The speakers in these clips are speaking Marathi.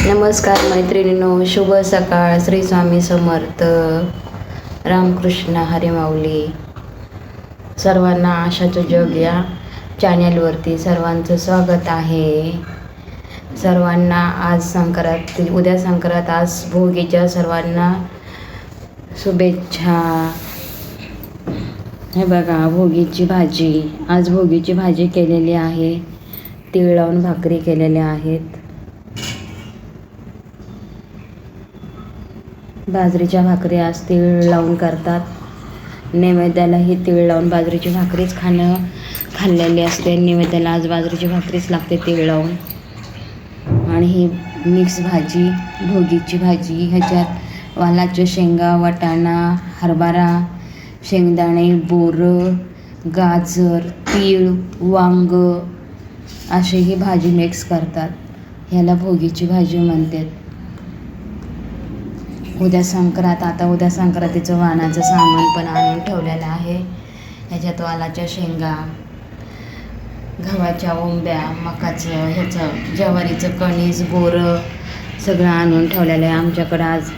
नमस्कार मैत्रिणींनो, शुभ सकाळ. श्री स्वामी समर्थ. रामकृष्ण हरी माऊली. सर्वांना आशाचं जग या चॅनलवरती सर्वांचं स्वागत आहे. सर्वांना आज संक्रांत, उद्या संक्रांत, आज भोगीच्या सर्वांना शुभेच्छा. हे बघा, भोगीची भाजी. आज भोगीची भाजी केलेली आहे. तीळ लावून भाकरी केलेल्या आहेत. बाजरीच्या भाकरी आज तीळ लावून करतात. नैवेद्यालाही तीळ लावून बाजरीची भाकरीच खाल्लेली असते. नैवेद्याला आज बाजरीची भाकरीच लागते तीळ लावून. आणि ही मिक्स भाजी, भोगीची भाजी. ह्याच्यात वालाच्या शेंगा, वाटाणा, हरभरा, शेंगदाणे, बोरं, गाजर, तीळ, वांग अशी ही भाजी मिक्स करतात. ह्याला भोगीची भाजी म्हणतात. उद्या संक्रांत. आता उद्या संक्रांतीचं वाणाचं सामान पण आणून ठेवलेलं आहे. ह्याच्यात वालाच्या शेंगा, गव्हाच्या ओंब्या, मकाचं, ज्वारीचं कणीस, बोरं सगळं आणून ठेवलेलं आहे. आमच्याकडं आज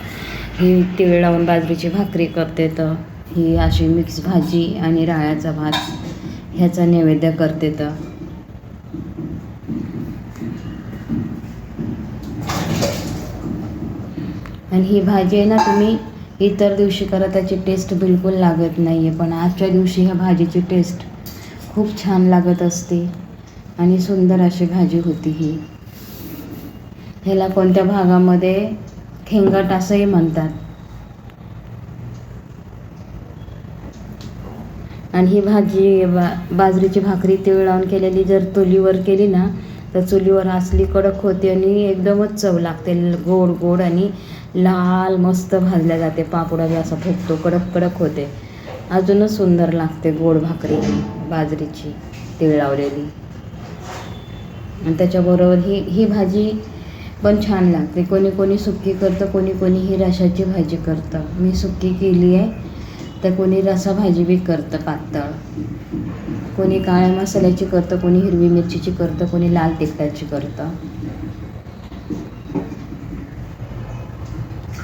ही तीळ लावून बाजरीची भाकरी करते. तर ही अशी मिक्स भाजी आणि राळ्याचा भात ह्याचा नैवेद्य करते. तर आणि ही भाजी आहे ना, तुम्ही इतर दिवशी करा त्याची टेस्ट बिलकुल लागत नाही आहे, पण आजच्या दिवशी ह्या भाजीची टेस्ट खूप छान लागत असते आणि सुंदर अशी भाजी होती ही. ह्याला कोणत्या भागामध्ये खेंगट असंही म्हणतात. आणि ही भाजी बाजरीची भाकरी तीळ लावून केलेली जर चुलीवर केली ना, तर चुलीवर असली कडक होते आणि एकदमच चव लागते. गोड गोड आणि लाल मस्त भाजल्या जाते. पापडा बी असा फुगतो, कडक कडक होते. अजूनच सुंदर लागते गोड भाकरी बाजरीची तीळ लावलेली. आणि त्याच्याबरोबर ही भाजी पण छान लागते. कोणी कोणी सुक्की करतं, कोणी कोणी ही रशाची भाजी करतं. मी सुक्की केली आहे, तर कोणी रसा भाजी बी करतं पातळ. कोणी काळ्या मसाल्याची करतं, कोणी हिरवी मिरचीची करतं, कोणी लाल तिखटाची करतं.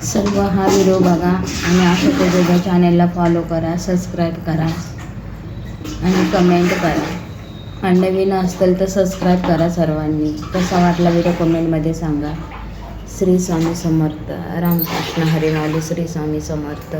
सर्व हा व्हिडिओ बघा आणि आशाच्या जगा चॅनलला फॉलो करा, सबस्क्राईब करा आणि कमेंट करा. आणि नवीन असतील तर सबस्क्राईब करा सर्वांनी. कसा वाटला व्हिडिओ कमेंटमध्ये सांगा. श्री स्वामी समर्थ. रामकृष्ण हरी माऊली. श्री स्वामी समर्थ.